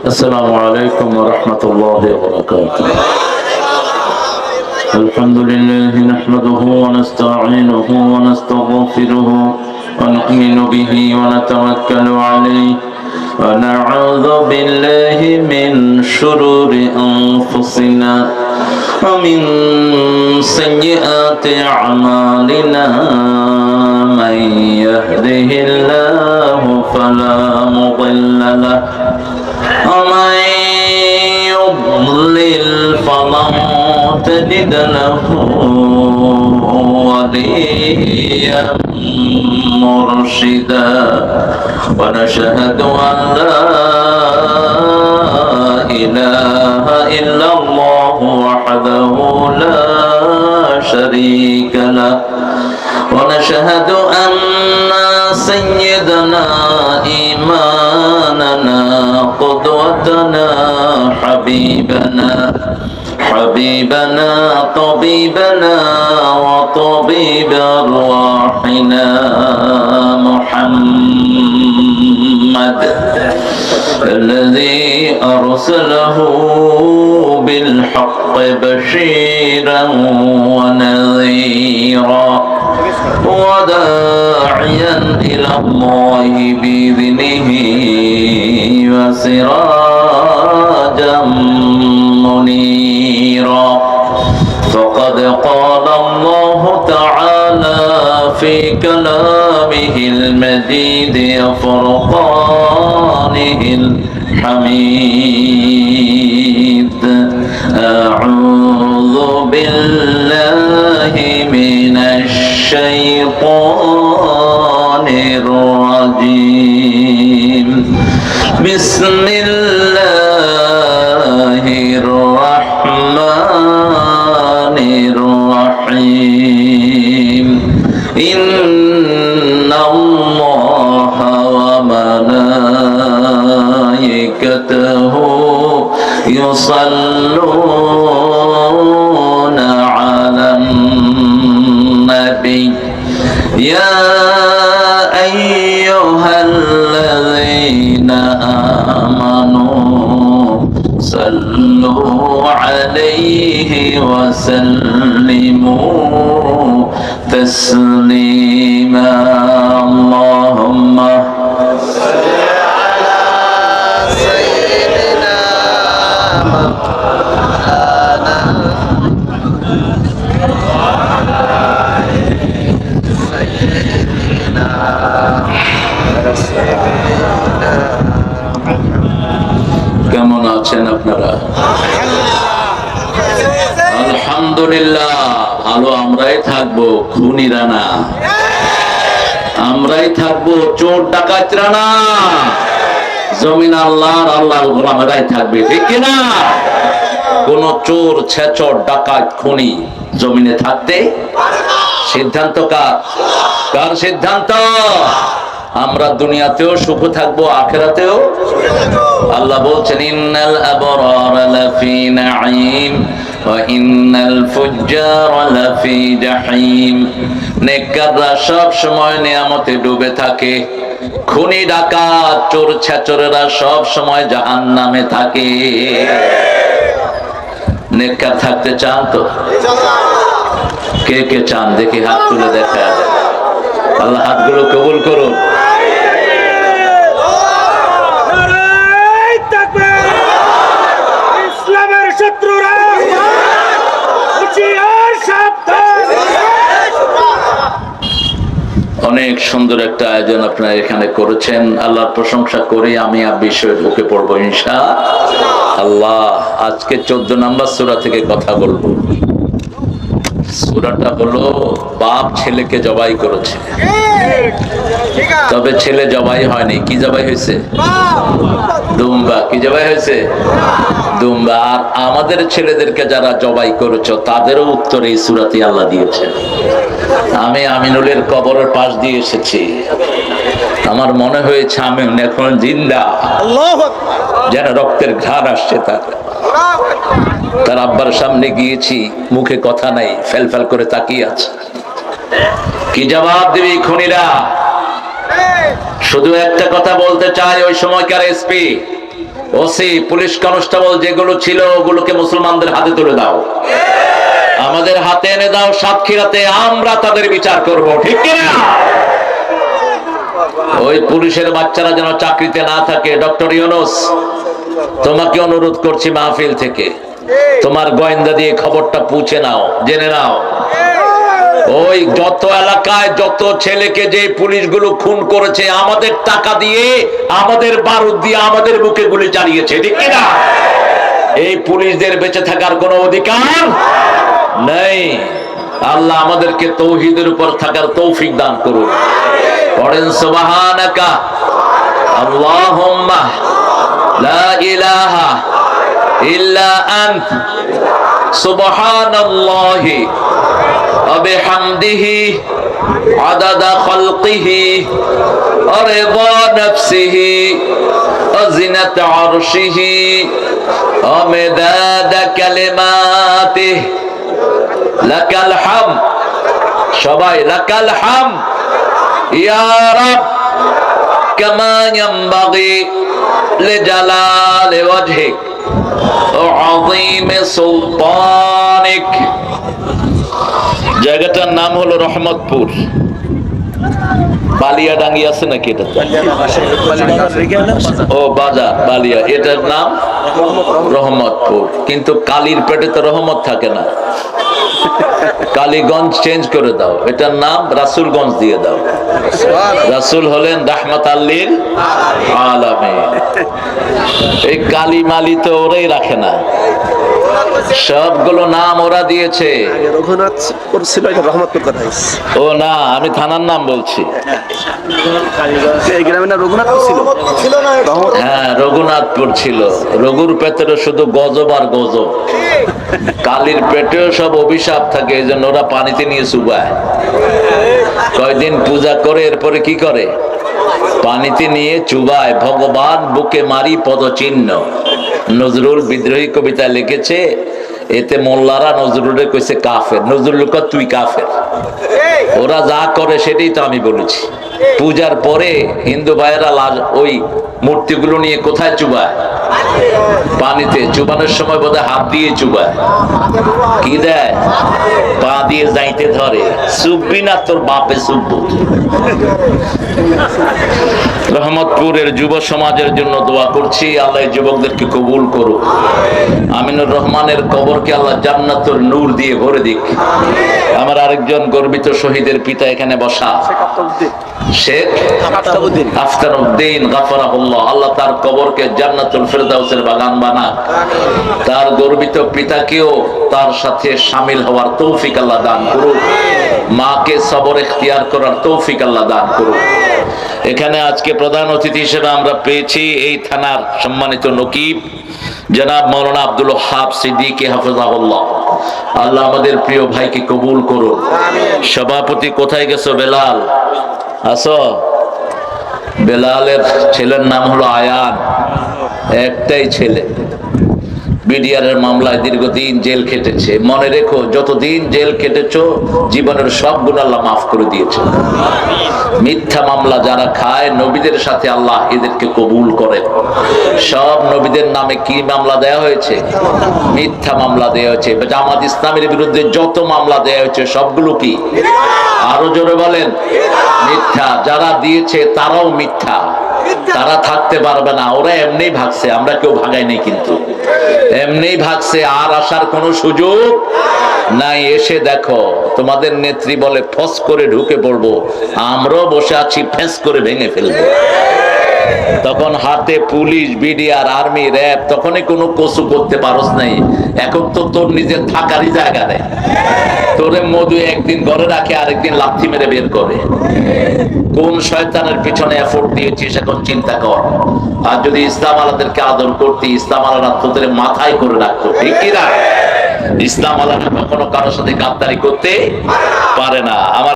السلام عليكم ورحمة الله وبركاته. الحمد لله نحمده ونستعينه ونستغفره ونؤمن به ونتوكل عليه ونعوذ بالله من شرور أنفسنا ومن سيئات أعمالنا. من يهده الله فلا مضل له ومن يضلل فلن تجد له وليا مرشدا. ونشهد أن لا إله إلا الله وحده لا شريك له. ونشهد أن سيدنا إمامنا قدوتنا حبيبنا طبيبنا وطبيب أرواحنا محمد الذي أرسله بالحق بشيرا ونذيرا وداعيا إلى الله بإذنه وسراجا منيرا. فقد قال الله تعالى في كلامه المجيد وفرقانه الحميد. أعوذ بالله من الشيطان الرجيم. بسم الله الرحمن الرحيم. إن الله وملائكته يصلون على النبي يا أيها الذين آمنوا صلوا عليه وسلموا تسليما. اللهم صل على سيدنا مولانا কেমন আছেন আপনারা? আলহামদুলিল্লাহ ভালো আমরাই থাকবো, খুনিরা না। আমরাই থাকবো, চোর ডাকাতরা না। জমিন আল্লাহর, আল্লাহর গোলামেরাই থাকবে, ঠিক কিনা? কোন চোর ছেচর ডাকাত খুনি জমিনে থাকতে সিদ্ধান্ত কার সিদ্ধান্ত? আমরা দুনিয়াতেও সুখ থাকবো, আখিরাতেও। আল্লাহ বলছেন ইন্নাল আবরারা লাফি নাঈম ওয়া ইন্নাল ফুজ্জারা লাফি জাহিম। নেককাররা সব সময় নিয়ামতে ডুবে থাকে, খুনি ডাকাত চোর ছেচরেরা সব সময় জাহান্নামে থাকে। নেককার থাকতে চান তো? কে কে চান দেখি হাত তুলে দেখা। আল্লাহ হাতগুলো কবুল করুন। ইসলামের শত্রুরা অনেক সুন্দর একটা আয়োজন আপনারা এখানে করেছেন। আল্লাহর প্রশংসা করে আমি বিষয়ে ঢুকে পড়বো ইনশাআল্লাহ। আজকে 14 নম্বর সূরা থেকে কথা বলবো। সূরাটা হলো বাপ ছেলেকে জবাই করেছে, তবে ছেলে জবাই হয়নি। কি জবাই হয়েছে? দুম্বা। কি জবাই হয়েছে? দুম্বা। আর আমাদের ছেলেদেরকে যারা জবাই করেছে তাদেরও উত্তর এই সূরাতে আল্লাহ দিয়েছেন। আমি আমিনুলের কবরের পাশ দিয়ে এসেছি, আমার মনে হয়েছে আমি এখন জিন্দা, যেন রক্তের ঘ্রাণ আসছে তার আব্বার সামনে গিয়েছি, মুখে কথা নাই, ফেল ফেল করে তাকিয়ে আছে। কি জবাব দিবি খুনিরা? শুধু একটা কথা বলতে চাই, ওই সময়কার এসপি ওসি, পুলিশ কনস্টেবল যেগুলো ছিল ওগুলোকে মুসলমানদের হাতে তুলে দাও, আমাদের হাতে এনে দাও, সাতক্ষীরাতে আমরা তাদের বিচার করব, ঠিক কিনা? ওই পুলিশের বাচ্চারা যেন চাকরিতে না থাকে। ডক্টর ইউনূস, তোমাকে অনুরোধ করছি মাহফিল থেকে তোমার গোয়েন্দা দিয়ে খবরটা পৌঁছে নাও, জেনে নাও ওই যত এলাকায় যত ছেলেকে যে পুলিশগুলো খুন করেছে আমাদের টাকা দিয়ে, আমাদের বারুদ দিয়ে, আমাদের বুকে গুলি চালিয়েছে, ঠিক কিনা? এই পুলিশদের বেঁচে থাকার কোনো অধিকার নেই। আল্লাহ আমাদেরকে তৌহিদের উপর থাকার তৌফিক দান করুন। পড়েন সুবহানাকা আল্লাহুম্মা লা ইলাহা ইল্লা আনত সুবহানাল্লাহি ওয়া বিহামদিহি আদাদা খালকিহি ওয়া রিদা নাফসিহি ওয়া জিনাতা আরশিহি ওয়া মিদাদা কালিমাতিহি লাকাল হামদ। সবাই লাকাল হামদ ইয়া রাব কামা ইয়ানবাগি লিজালালি ওয়াজহিক ওয়া আযীমি সুলতানিক। জায়গাটার নাম হলো রহমতপুর। বালিয়াডাঙ্গি আছে নাকি এটা? ও বাজার বালিয়া, এটার নাম রহমতপুর। কিন্তু কালীর পেটে তো রহমত থাকে না, কালীগঞ্জ চেঞ্জ করে দাও, এটার নাম রাসূলগঞ্জ দিয়ে দাও। রাসূল হলেন রাহমাতাল লিল আলামিন। এই কালী মালি তো ওরাই রাখে না, সবগুলো নাম ওরা দিয়েছে। ও না, আমি থানার নাম বলছি। হ্যাঁ, রঘুনাথপুর ছিল। রঘুর পেটেও শুধু গজব আর গজব, কালীর পেটেও সব অভিশাপ থাকে, এই জন্য ওরা পানিতে নিয়ে চুবায়। কয়দিন পূজা করে এরপরে কি করে? পানিতে নিয়ে চুবায়। ভগবান বুকে মারি পদচিহ্ন, নজরুল বিদ্রোহী কবিতা লিখেছে। এতে মোল্লারা নজরুলের কইছে কাফের, নজরুল কয় তুই কাফের। ওরা যা করে সেটাই তো আমি বলেছি। পূজার পরে হিন্দু ভাইয়েরা ওই মূর্তিগুলো নিয়ে কোথায় চুবায়? পানিতে। চুবানোর সময় বোধহয় হাত দিয়ে চুবায়। কি দেয়? পা দিয়ে যাইতে ধরে। চুববি না, তোর বাপে চুববো। রহমতপুরের যুব সমাজের জন্য দোয়া করছি, আল্লাহ যুবকদেরকে কবুল করুক। আমিনুর রহমানের কবরকে আল্লাহ জান্নাতুল নূর দিয়ে ভরে দিক। আমার আরেকজন গর্বিত শহীদের পিতা এখানে বসা, শেখ আফতারউদ্দিন গাফারাহুল্লাহ, আল্লাহ তার কবরকে জান্নাতুল ফেরদাউসের বাগান বানাক। তার গর্বিত পিতাকেও তার সাথে শামিল হওয়ার তৌফিক আল্লাহ দান করুক। মাকে সবর ইখতিয়ার করার তৌফিক আল্লাহ দান করুক। এখানে আজকে প্রধান অতিথি হিসেবে আমরা পেয়েছি এই থানার সম্মানিত নকিব জনাব মাওলানা আব্দুল ওয়াহাব সিদ্দিকী হাফিজাহুল্লাহ। আল্লাহ আমাদের প্রিয় ভাইকে কবুল করুন। সভাপতি কোথায় গেছো? বেলাল আসো? বেলালের ছেলের নাম হলো আয়ান, একটাই ছেলে। বিডিআরের মামলায় দীর্ঘদিন জেল খেটেছে। মনে রেখো, যতদিন জেল খেটেছো জীবনের সব গুনাহ আল্লাহ মাফ করে দিয়েছে। মিথ্যা মামলা যারা খায়, নবীদের সাথে আল্লাহ এদেরকে কবুল করেন। সব নবীদের নামে কি মামলা দেয়া হয়েছে? মিথ্যা মামলা দেয়া হয়েছে। জামাত ইসলামের বিরুদ্ধে যত মামলা দেয়া হয়েছে সবগুলো কি? আরো জোরে বলেন, মিথ্যা। যারা দিয়েছে তারাও মিথ্যা, তারা থাকতে পারবে না। ওরা এমনি ভাগছে, আমরা কেউ ভাগাই নাই, কিন্তু এমনি ভাগছে, আর আসার কোনো সুযোগ নাই। এসে দেখো, তোমাদের নেত্রী বলে ফস করে ঢুকে পড়বো, আমরাও বসে আছি ফেস করে ভেঙে ফেলবো। তখন হাতে পুলিশ, বিডিআর, আর্মি, র্যাব, তখনই কোনো কসু করতে পারস নাই। এখন তো তোর নিজের থাকারই জায়গা নেই। তোরে মধু একদিন ঘরে রাখে, আরেকদিন লাথি মেরে বের করে। কোন শয়তানের পিছনে এফোর্ট দিয়েছিস এখন চিন্তা কর। আর যদি ইসলাম আলাদেরকে আদর করতি, ইসলাম আলারা তোদের মাথায় করে রাখতো, ঠিক কিনা? ইসলাম আলারা কখনো কারোর সাথে গাদ্দারি করতে পারে না। আমার